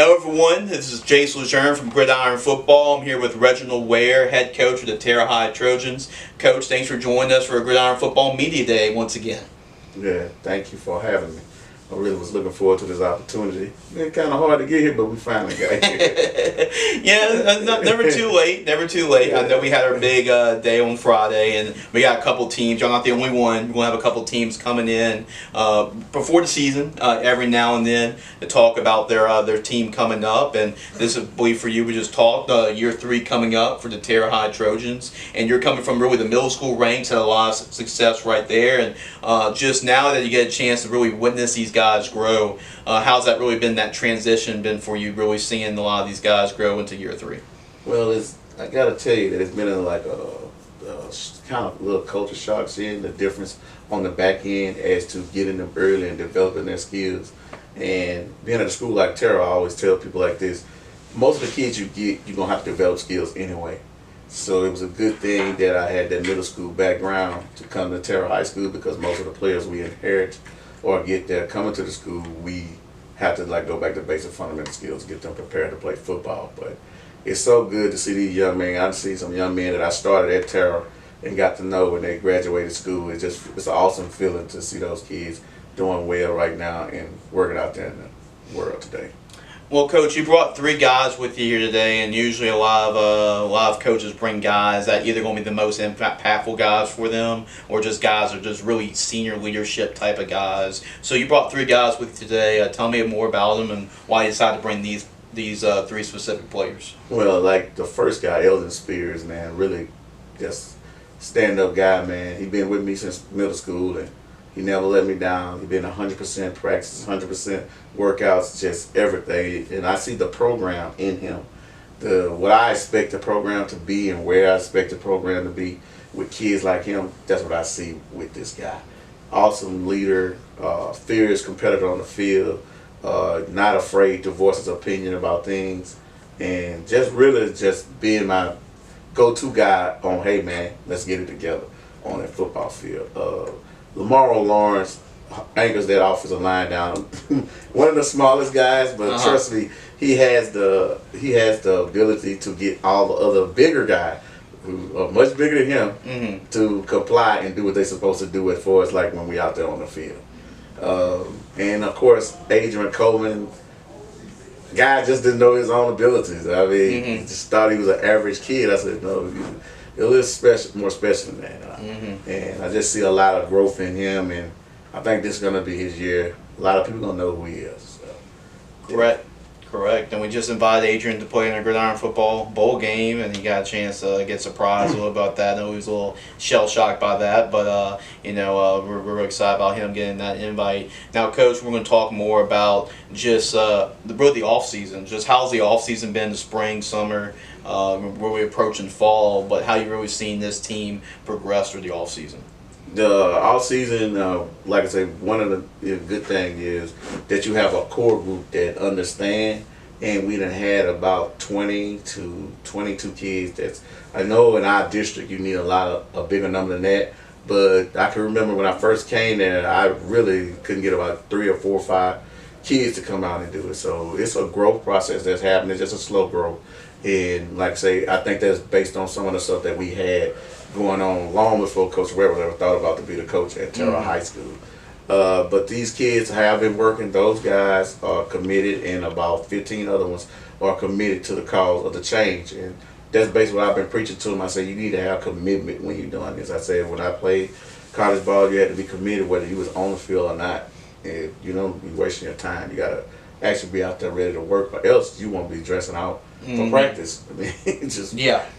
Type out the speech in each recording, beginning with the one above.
Hello everyone, this is Jason Lejeune from Gridiron Football. I'm here with Reginald Ware, head coach of the Terre Haute Trojans. Coach, thanks for joining us for Gridiron Football Media Day once again. Yeah, thank you for having me. I really was looking forward to this opportunity. It's kind of hard to get here, but we finally got here. Yeah, never too late, never too late. I know we had our big day on Friday, and we got a couple teams. Y'all not the only one. We're going to have a couple teams coming in before the season every now and then to talk about their team coming up. And this, I believe, for you, we just talked year 3 coming up for the Terre Haute Trojans. And you're coming from really the middle school ranks, had a lot of success right there. And just now that you get a chance to really witness these guys grow, how's that really been, that transition been for you, really seeing a lot of these guys grow into year 3? Well, I got to tell you that it's been like a kind of little culture shock seeing the difference on the back end as to getting them early and developing their skills. And being at a school like Terre, I always tell people like this, most of the kids you get, you're going to have to develop skills anyway. So it was a good thing that I had that middle school background to come to Terre High School, because most of the players we inherit or get there coming to the school, we have to like go back to basic fundamental skills, get them prepared to play football. But it's so good to see these young men. I see some young men that I started at Terre and got to know when they graduated school. It's an awesome feeling to see those kids doing well right now and working out there in the world today. Well, Coach, you brought 3 guys with you here today, and usually a lot of coaches bring guys that either going to be the most impactful guys for them, or just guys that are just really senior leadership type of guys. So you brought 3 guys with you today. Tell me more about them and why you decided to bring these 3 specific players. Well, like the first guy, Eldon Spears, man, really just stand-up guy, man. He been with me since middle school, and he never let me down. He been 100% practice, 100% workouts, just everything. And I see the program in him. What I expect the program to be and where I expect the program to be with kids like him, that's what I see with this guy. Awesome leader, fierce competitor on the field, not afraid to voice his opinion about things, and just really just being my go-to guy on, hey man, let's get it together on that football field. Lamar Lawrence anchors that offensive line down. One of the smallest guys, but trust me, he has the ability to get all the other bigger guys who are much bigger than him to comply and do what they're supposed to do as far as like when we out there on the field. And of course, Adrian Coleman, guy just didn't know his own abilities. I mean, he just thought he was an average kid. I said, no, you're a little special, more special than that. And I just see a lot of growth in him, and I think this is going to be his year. A lot of people don't know who he is. So. Correct. And we just invited Adrian to play in a Gridiron Football bowl game, and he got a chance to get surprised a little about that. I know he was a little shell-shocked by that, but we're really excited about him getting that invite. Now, Coach, we're going to talk more about just really the off-season. Just how's the off-season been, the spring, summer, we're approaching fall, but how you really seen this team progress through the off-season? The off-season, like I said, one of the good things is that you have a core group that understand, and we done had about 20 to 22 kids. I know in our district you need a bigger number than that, but I can remember when I first came there, I really couldn't get about 3 or 4 or 5 kids to come out and do it. So it's a growth process that's happening. It's just a slow growth. And like I say, I think that's based on some of the stuff that we had going on long before Coach Ware ever thought about to be the coach at Terre High School. But these kids have been working. Those guys are committed, and about 15 other ones are committed to the cause of the change. And that's basically what I've been preaching to them. I say you need to have commitment when you're doing this. I said when I played college ball, you had to be committed whether you was on the field or not. And you don't be wasting your time. You got to actually be out there ready to work, or else you won't be dressing out for practice. I mean, just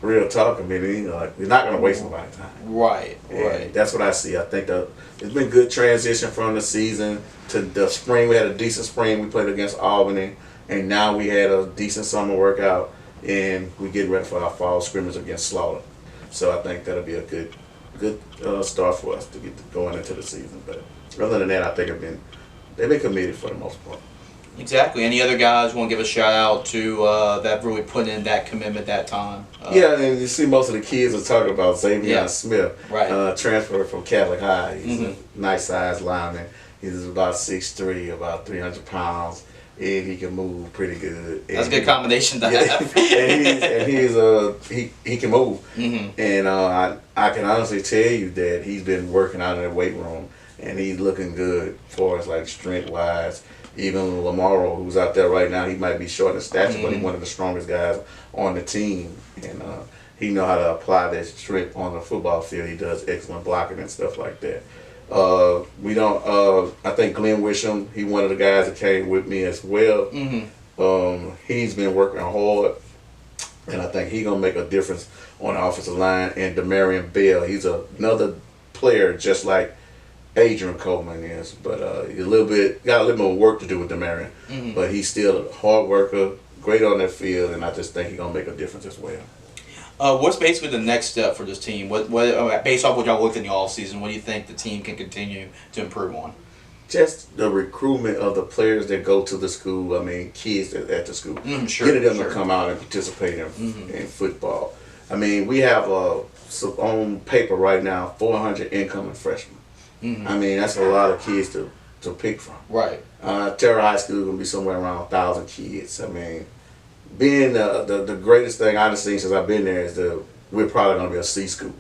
real talk. I mean, you're not going to waste nobody's time. Right. That's what I see. I think it's been good transition from the season to the spring. We had a decent spring. We played against Albany, and now we had a decent summer workout, and we're getting ready for our fall scrimmage against Slaughter. So I think that'll be a good start for us to get going into the season. But other than that, I think they've been committed for the most part. Exactly. Any other guys want to give a shout out to that really put in that commitment that time? Yeah, and you see most of the kids are talking about Xavier Smith, right? Transferred from Catholic High. He's a nice sized lineman. He's about 6'3", about 300 pounds. and he can move pretty good. That's a good combination to have. He can move. Mm-hmm. And I can honestly tell you that he's been working out in the weight room, and he's looking good for us, like strength wise. Even Lamaro, who's out there right now, he might be short in stature, but he's one of the strongest guys on the team, and he know how to apply that strength on the football field. He does excellent blocking and stuff like that. We don't. I think Glenn Wisham, he one of the guys that came with me as well. Mm-hmm. He's been working hard, and I think he's gonna make a difference on the offensive line. And Demarion Bell, he's another player just like Adrian Coleman is, but got a little more work to do with Demarion. Mm-hmm. But he's still a hard worker, great on that field, and I just think he's gonna make a difference as well. What's basically the next step for this team? What based off what y'all looked in the offseason, what do you think the team can continue to improve on? Just the recruitment of the players that go to the school. I mean, kids at the school. Sure, getting them sure. to come out and participate in football. I mean, we have on paper right now 400 incoming freshmen. Mm-hmm. I mean, that's a lot of kids to pick from. Right. Terra High School is going to be somewhere around 1,000 kids. I mean, being the greatest thing I've seen since I've been there is we're probably going to be a C school.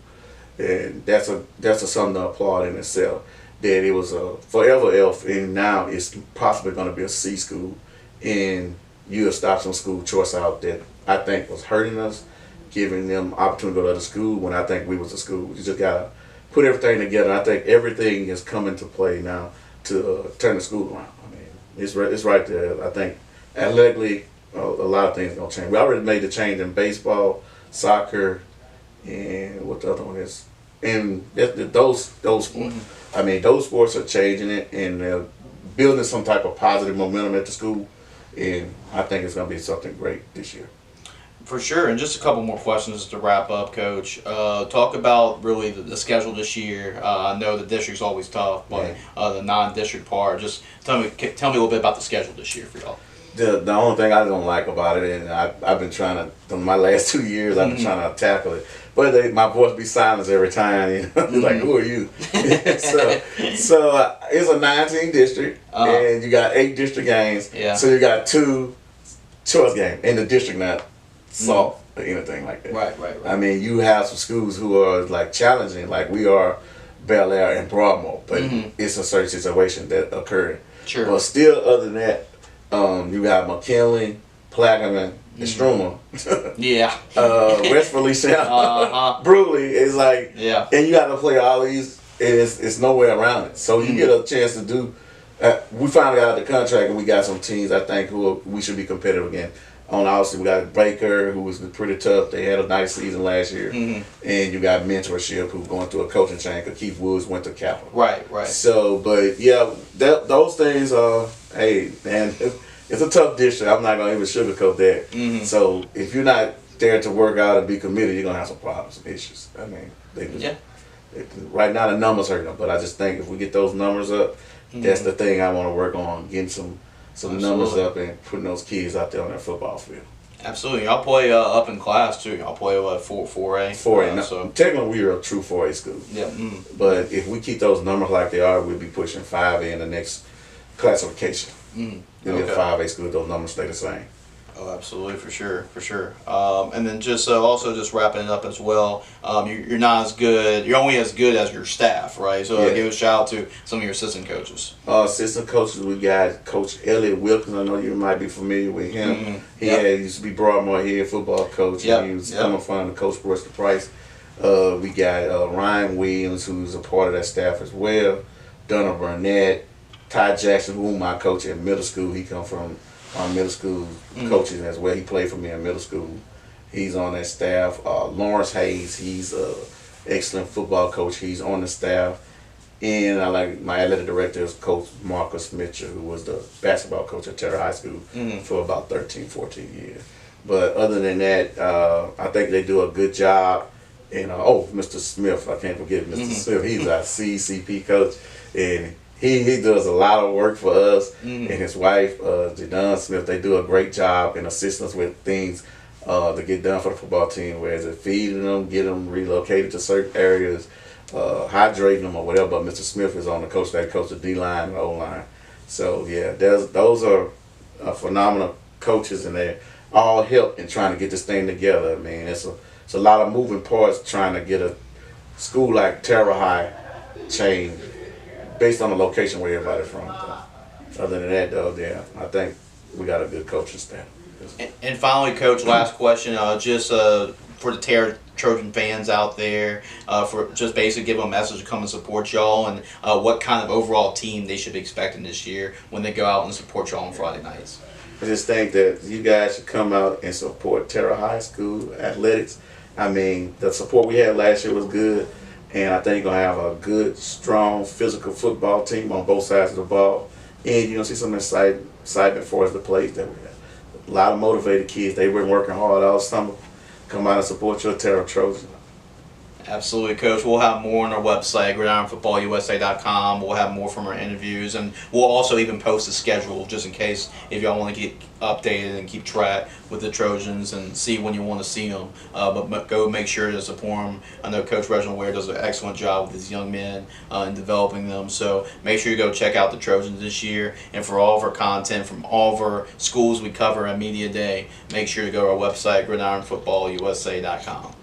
And that's something to applaud in itself. That it was a forever F, and now it's possibly going to be a C school. And you have stopped some school choice out that I think was hurting us, giving them opportunity to go to other school when I think we was a school. You just got to put everything together. I think everything is coming to play now to turn the school around. I mean, it's right there. I think athletically, a lot of things are going to change. We already made the change in baseball, soccer, and what the other one is. And those sports. Mm-hmm. I mean, those sports are changing it and building some type of positive momentum at the school. And I think it's going to be something great this year. For sure, and just a couple more questions to wrap up, Coach. Talk about really the schedule this year. I know the district's always tough, but the non-district part. Just tell me a little bit about the schedule this year for y'all. The only thing I don't like about it, and I've been trying to, my last 2 years, I've been trying to tackle it. But my voice be silenced every time. You know? Like, who are you? so it's a 19 district, and you got 8 district games. Yeah. So you got 2 choice games, and the district not soft or anything like that. Right. I mean, you have some schools who are like challenging, like we are Bel Air and Broadmoor, but it's a certain situation that occurred. Sure. But still, other than that, you got McKinley, Plaquemine, and Struma. Yeah. West Feliciana, Bruley is like, and you got to play all these, and it's nowhere around it. So you get a chance to do. We finally got out the contract, and we got some teams I think we should be competitive again. Obviously, we got Baker, who was pretty tough. They had a nice season last year, and you got mentorship, who's going through a coaching change. Because Keith Woods went to Capital. Right. So, but yeah, those things are. Hey, man, it's a tough district. I'm not gonna even sugarcoat that. So if you're not there to work out and be committed, you're gonna have some problems and issues. I mean, right now the numbers hurt them, but I just think if we get those numbers up, that's the thing I want to work on, getting some numbers up and putting those kids out there on that football field. Absolutely. Y'all play up in class too. Y'all play what 4A. 4A. So technically, we are a true 4A school. Yeah. But if we keep those numbers like they are, we'll be pushing 5A in the next classification. It'll be a 5A school. Those numbers stay the same. Oh, absolutely, for sure. And then just also just wrapping it up as well. You're not as good. You're only as good as your staff, right? So give a shout out to some of your assistant coaches. Assistant coaches, we got Coach Elliott Wilkins. I know you might be familiar with him. He used to be Broadmoor head football coach. And he was coming from the Coach Brewster Price. We got Ryan Williams, who's a part of that staff as well. Donna Burnett, Ty Jackson, whom I coach in middle school. He come from our middle school coaching as well. He played for me in middle school. He's on that staff. Lawrence Hayes, he's an excellent football coach. He's on the staff. And I like my athletic director is Coach Marcus Mitchell, who was the basketball coach at Terra High School for about 13, 14 years. But other than that, I think they do a good job. And Mr. Smith, I can't forget Mr. Smith. He's our CCP coach, and he does a lot of work for us. And his wife, Jadon Smith, they do a great job in assisting us with things to get done for the football team, whether it's feeding them, get them relocated to certain areas, hydrating them or whatever. But Mr. Smith is on the coach that coach the D-line and O-line. So yeah, those are phenomenal coaches, and they all help in trying to get this thing together. I mean, it's a lot of moving parts trying to get a school like Terra High changed based on the location where everybody's from. Other than that, though, yeah, I think we got a good coaching staff. And finally, Coach, last question, just for the Trojan fans out there, for just basically give them a message to come and support y'all, and what kind of overall team they should be expecting this year when they go out and support y'all on Friday nights. I just think that you guys should come out and support Terra High School athletics. I mean, the support we had last year was good, and I think you're going to have a good, strong, physical football team on both sides of the ball. And you're going to see some excitement for us the plays that we have. A lot of motivated kids. They've been working hard all summer. Come out and support your Terra Trojans. Absolutely, Coach. We'll have more on our website, gridironfootballusa.com. We'll have more from our interviews, and we'll also even post a schedule just in case if y'all want to get updated and keep track with the Trojans and see when you want to see them. But go make sure to support them. I know Coach Reginald Ware does an excellent job with his young men in developing them. So make sure you go check out the Trojans this year. And for all of our content from all of our schools we cover at Media Day, make sure to go to our website, gridironfootballusa.com.